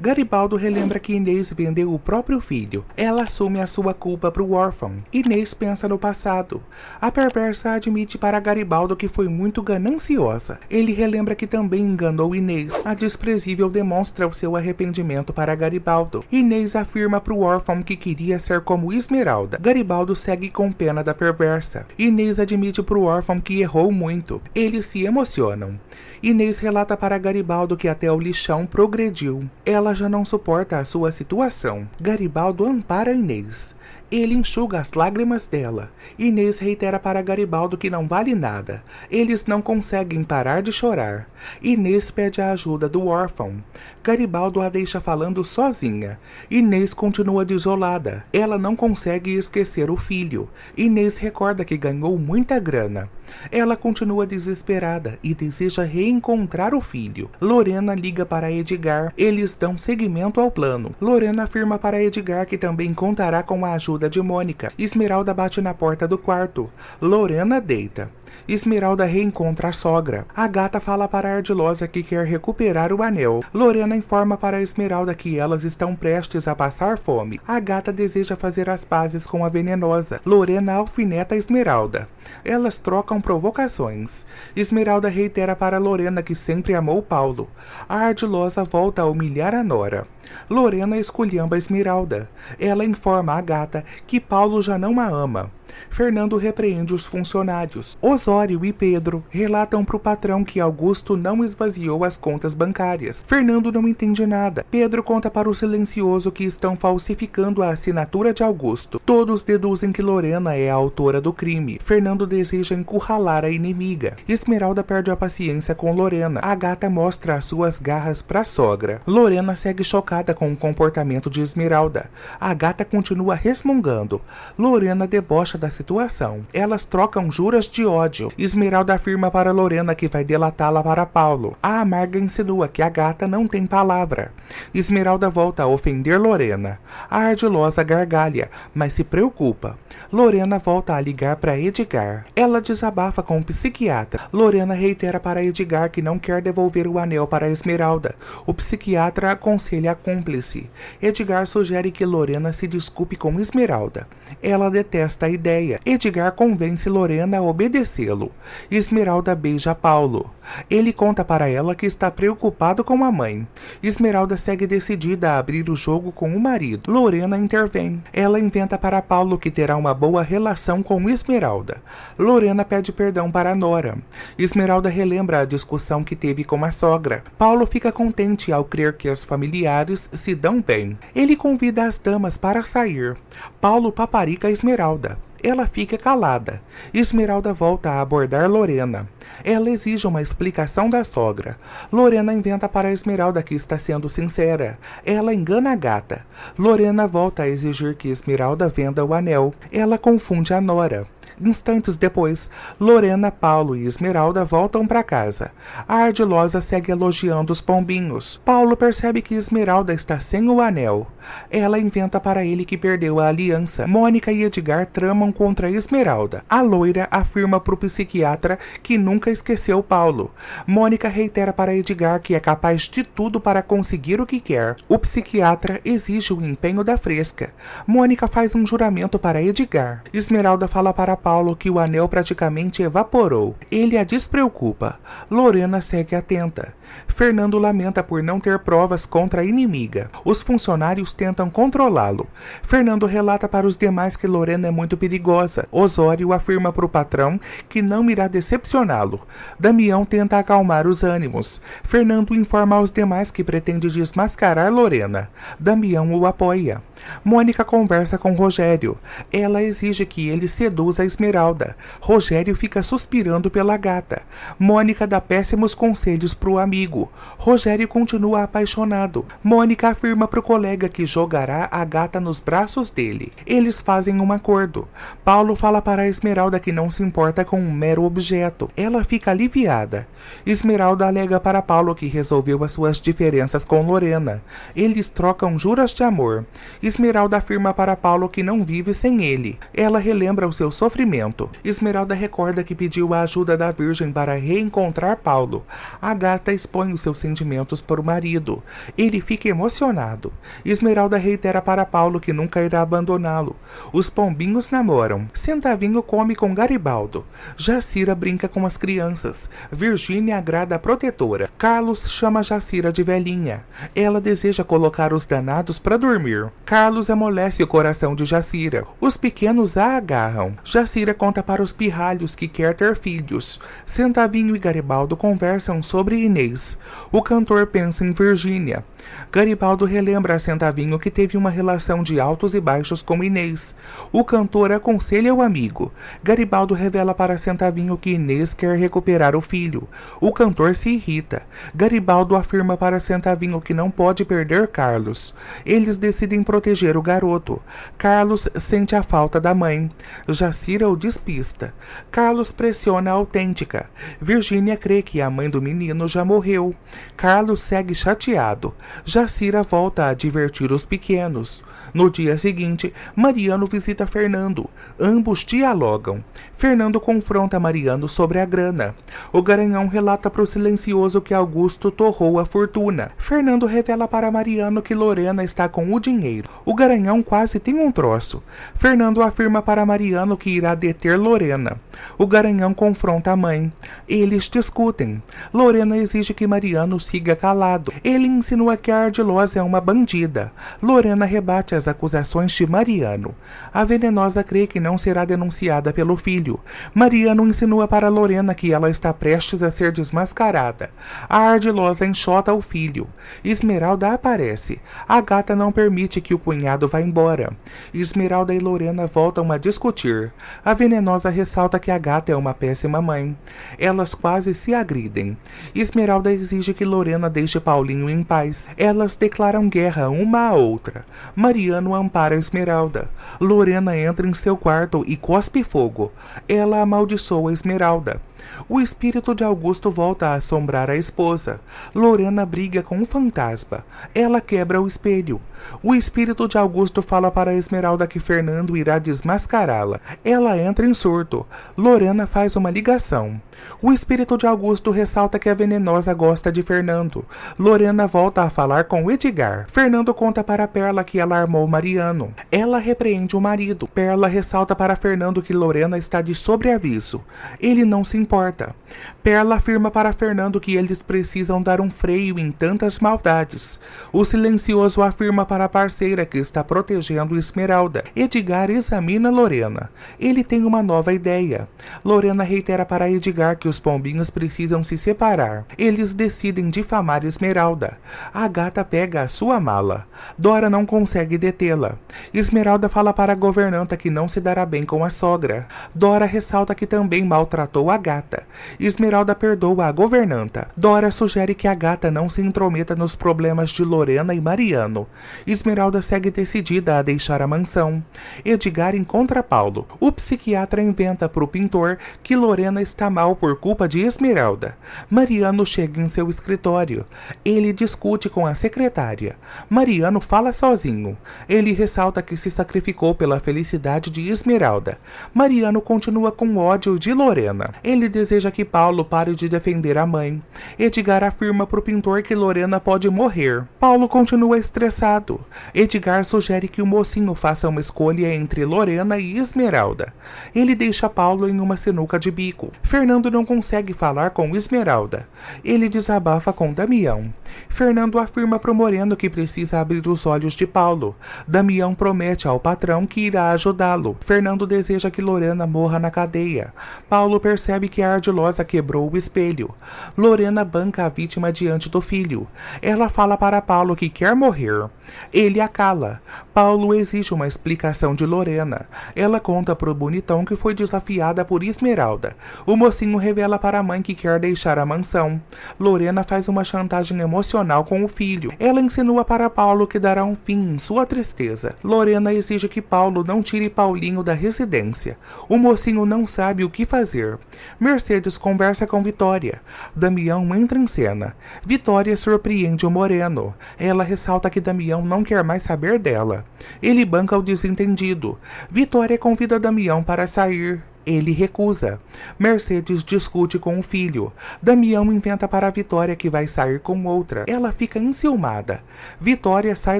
Garibaldo relembra que Inês vendeu o próprio filho. Ela assume a sua culpa para o órfão. Inês pensa no passado. A perversa admite para Garibaldo que foi muito gananciosa. Ele relembra que também enganou Inês. A desprezível demonstra o seu arrependimento para Garibaldo. Inês afirma para o órfão que queria ser como Esmeralda. Garibaldo segue com pena da perversa. Inês admite para o órfão que errou muito. Eles se emocionam. Inês relata para Garibaldo que até o lixão progrediu. Ela já não suporta a sua situação. Garibaldo ampara Inês. Ele enxuga as lágrimas dela. Inês reitera para Garibaldo que não vale nada. Eles não conseguem parar de chorar. Inês pede a ajuda do órfão. Garibaldo a deixa falando sozinha. Inês continua desolada. Ela não consegue esquecer o filho. Inês recorda que ganhou muita grana. Ela continua desesperada e deseja reencontrar o filho. Lorena liga para Edgar. Eles dão seguimento ao plano. Lorena afirma para Edgar que também contará com a ajuda de Mônica. Esmeralda bate na porta do quarto. Lorena deita. Esmeralda reencontra a sogra. A gata fala para a Ardilosa que quer recuperar o anel. Lorena informa para a Esmeralda que elas estão prestes a passar fome. A gata deseja fazer as pazes com a venenosa. Lorena alfineta a Esmeralda. Elas trocam provocações. Esmeralda reitera para Lorena que sempre amou Paulo. A Ardilosa volta a humilhar a nora. Lorena esculhamba Esmeralda. Ela informa a gata que Paulo já não a ama. Fernando repreende os funcionários. Osório e Pedro relatam para o patrão que Augusto não esvaziou as contas bancárias. Fernando não entende nada. Pedro conta para o silencioso que estão falsificando a assinatura de Augusto. Todos deduzem que Lorena é a autora do crime. Fernando deseja encurralar a inimiga. Esmeralda perde a paciência com Lorena. A gata mostra as suas garras para a sogra. Lorena segue chocada com o comportamento de Esmeralda. A gata continua resmungando. Lorena debocha da situação. Elas trocam juras de ódio. Esmeralda afirma para Lorena que vai delatá-la para Paulo. A amarga insinua que a gata não tem palavra. Esmeralda volta a ofender Lorena. A Ardilosa gargalha, mas se preocupa. Lorena volta a ligar para Edgar. Ela desabafa com o psiquiatra. Lorena reitera para Edgar que não quer devolver o anel para Esmeralda. O psiquiatra aconselha a cúmplice. Edgar sugere que Lorena se desculpe com Esmeralda. Ela detesta a ideia. Edgar convence Lorena a obedecê-lo. Esmeralda beija Paulo. Ele conta para ela que está preocupado com a mãe. Esmeralda segue decidida a abrir o jogo com o marido. Lorena intervém. Ela inventa para Paulo que terá uma boa relação com Esmeralda. Lorena pede perdão para a nora. Esmeralda relembra a discussão que teve com a sogra. Paulo fica contente ao crer que os familiares se dão bem. Ele convida as damas para sair. Paulo paparica Esmeralda. Ela fica calada. Esmeralda volta a abordar Lorena. Ela exige uma explicação da sogra. Lorena inventa para Esmeralda que está sendo sincera. Ela engana a gata. Lorena volta a exigir que Esmeralda venda o anel. Ela confunde a nora. Instantes depois, Lorena, Paulo e Esmeralda voltam para casa. A Ardilosa segue elogiando os pombinhos. Paulo percebe que Esmeralda está sem o anel. Ela inventa para ele que perdeu a aliança. Mônica e Edgar tramam contra Esmeralda. A loira afirma para o psiquiatra que nunca esqueceu Paulo. Mônica reitera para Edgar que é capaz de tudo para conseguir o que quer. O psiquiatra exige o empenho da Fresca. Mônica faz um juramento para Edgar. Esmeralda fala para Paulo que o anel praticamente evaporou. Ele a despreocupa. Lorena segue atenta. Fernando lamenta por não ter provas contra a inimiga. Os funcionários tentam controlá-lo. Fernando relata para os demais que Lorena é muito perigosa. Osório afirma para o patrão que não irá decepcioná-lo. Damião tenta acalmar os ânimos. Fernando informa aos demais que pretende desmascarar Lorena. Damião o apoia. Mônica conversa com Rogério. Ela exige que ele seduza a Esmeralda. Rogério fica suspirando pela gata. Mônica dá péssimos conselhos para o amigo. Rogério continua apaixonado. Mônica afirma para o colega que jogará a gata nos braços dele. Eles fazem um acordo. Paulo fala para a Esmeralda que não se importa com um mero objeto. Ela fica aliviada. Esmeralda alega para Paulo que resolveu as suas diferenças com Lorena. Eles trocam juras de amor. Esmeralda afirma para Paulo que não vive sem ele. Ela relembra o seu sofrimento. Esmeralda recorda que pediu a ajuda da Virgem para reencontrar Paulo. Agatha expõe os seus sentimentos para o marido. Ele fica emocionado. Esmeralda reitera para Paulo que nunca irá abandoná-lo. Os pombinhos namoram. Centavinho come com Garibaldo. Jacira brinca com as crianças. Virgínia agrada a protetora. Carlos chama Jacira de velhinha. Ela deseja colocar os danados para dormir. Carlos amolece o coração de Jacira. Os pequenos a agarram. Jacira conta para os pirralhos que quer ter filhos. Centavinho e Garibaldo conversam sobre Inês. O cantor pensa em Virgínia. Garibaldo relembra a Centavinho que teve uma relação de altos e baixos com Inês. O cantor aconselha o amigo. Garibaldo revela para Centavinho que Inês quer recuperar o filho. O cantor se irrita. Garibaldo afirma para Centavinho que não pode perder Carlos. Eles decidem proteger o garoto. Carlos sente a falta da mãe. Jacira o despista. Carlos pressiona a autêntica. Virgínia crê que a mãe do menino já morreu. Carlos segue chateado. Jacira volta a divertir os pequenos. No dia seguinte, Mariano visita Fernando. Ambos dialogam. Fernando confronta Mariano sobre a grana. O Garanhão relata para o silencioso que Augusto torrou a fortuna. Fernando revela para Mariano que Lorena está com o dinheiro. O Garanhão quase tem um troço. Fernando afirma para Mariano que irá deter Lorena. O Garanhão confronta a mãe. Eles discutem. Lorena exige que Mariano siga calado. Ele insinua que a Ardilosa é uma bandida. Lorena rebate as acusações de Mariano. A Venenosa crê que não será denunciada pelo filho. Mariano insinua para Lorena que ela está prestes a ser desmascarada. A Ardilosa enxota o filho. Esmeralda aparece. Agatha não permite que o cunhado vá embora. Esmeralda e Lorena voltam a discutir. A Venenosa ressalta que Agatha é uma péssima mãe. Elas quase se agridem. Esmeralda exige que Lorena deixe Paulinho em paz. Elas declaram guerra uma à outra. Mariano ampara Esmeralda. Lorena entra em seu quarto e cospe fogo. Ela amaldiçoa Esmeralda. O espírito de Augusto volta a assombrar a esposa. Lorena briga com o fantasma. Ela quebra o espelho. O espírito de Augusto fala para Esmeralda que Fernando irá desmascará-la. Ela entra em surto. Lorena faz uma ligação. O espírito de Augusto ressalta que a Venenosa gosta de Fernando. Lorena volta a falar com Edgar. Fernando conta para Perla que ela armou Mariano. Ela repreende o marido. Perla ressalta para Fernando que Lorena está de sobreaviso. Ele não se importa. Perla afirma para Fernando que eles precisam dar um freio em tantas maldades. O silencioso afirma para a parceira que está protegendo Esmeralda. Edgar examina Lorena. Ele tem uma nova ideia. Lorena reitera para Edgar que os pombinhos precisam se separar. Eles decidem difamar Esmeralda. A Agatha pega a sua mala. Dora não consegue detê-la. Esmeralda fala para a governanta que não se dará bem com a sogra. Dora ressalta que também maltratou a gata. Esmeralda perdoa a governanta. Dora sugere que a gata não se intrometa nos problemas de Lorena e Mariano. Esmeralda segue decidida a deixar a mansão. Edgar encontra Paulo. O psiquiatra inventa para o pintor que Lorena está mal por culpa de Esmeralda. Mariano chega em seu escritório. Ele discute com a secretária. Mariano fala sozinho. Ele ressalta que se sacrificou pela felicidade de Esmeralda. Mariano continua com ódio de Lorena. Ele deseja que Paulo pare de defender a mãe. Edgar afirma para o pintor que Lorena pode morrer. Paulo continua estressado. Edgar sugere que o mocinho faça uma escolha entre Lorena e Esmeralda. Ele deixa Paulo em uma sinuca de bico. Fernando não consegue falar com Esmeralda. Ele desabafa com Damião. Fernando afirma para o Moreno que precisa abrir os olhos de Paulo. Damião promete ao patrão que irá ajudá-lo. Fernando deseja que Lorena morra na cadeia. Paulo percebe que a Ardilosa quebrou o espelho. Lorena banca a vítima diante do filho. Ela fala para Paulo que quer morrer. Ele a cala. Paulo exige uma explicação de Lorena. Ela conta para o bonitão que foi desafiada por Esmeralda. O mocinho revela para a mãe que quer deixar a mansão. Lorena faz uma chantagem emocional com o filho. Ela insinua para Paulo que dará um fim em sua tristeza. Lorena exige que Paulo não tire Paulinho da residência. O mocinho não sabe o que fazer. Mercedes conversa com Vitória. Damião entra em cena. Vitória surpreende o Moreno. Ela ressalta que Damião não quer mais saber dela. Ele banca o desentendido. Vitória convida Damião para sair. Ele recusa. Mercedes discute com o filho. Damião inventa para a Vitória que vai sair com outra. Ela fica enciumada. Vitória sai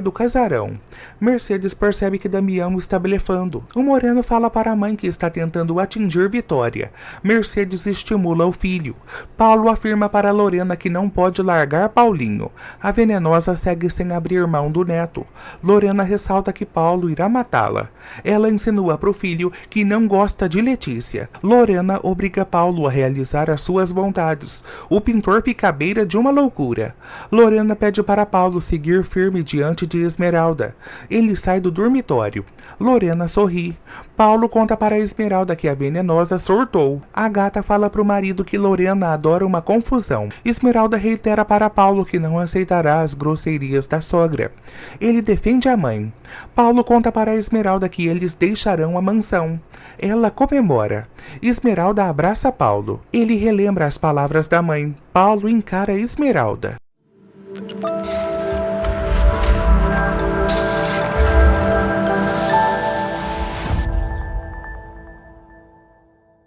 do casarão. Mercedes percebe que Damião está blefando. O Moreno fala para a mãe que está tentando atingir Vitória. Mercedes estimula o filho. Paulo afirma para Lorena que não pode largar Paulinho. A venenosa segue sem abrir mão do neto. Lorena ressalta que Paulo irá matá-la. Ela insinua para o filho que não gosta de Letícia. Lorena obriga Paulo a realizar as suas vontades. O pintor fica à beira de uma loucura. Lorena pede para Paulo seguir firme diante de Esmeralda. Ele sai do dormitório. Lorena sorri. Paulo conta para Esmeralda que a venenosa surtou. A gata fala para o marido que Lorena adora uma confusão. Esmeralda reitera para Paulo que não aceitará as grosseirias da sogra. Ele defende a mãe. Paulo conta para Esmeralda que eles deixarão a mansão. Ela comemora. Esmeralda abraça Paulo. Ele relembra as palavras da mãe. Paulo encara Esmeralda.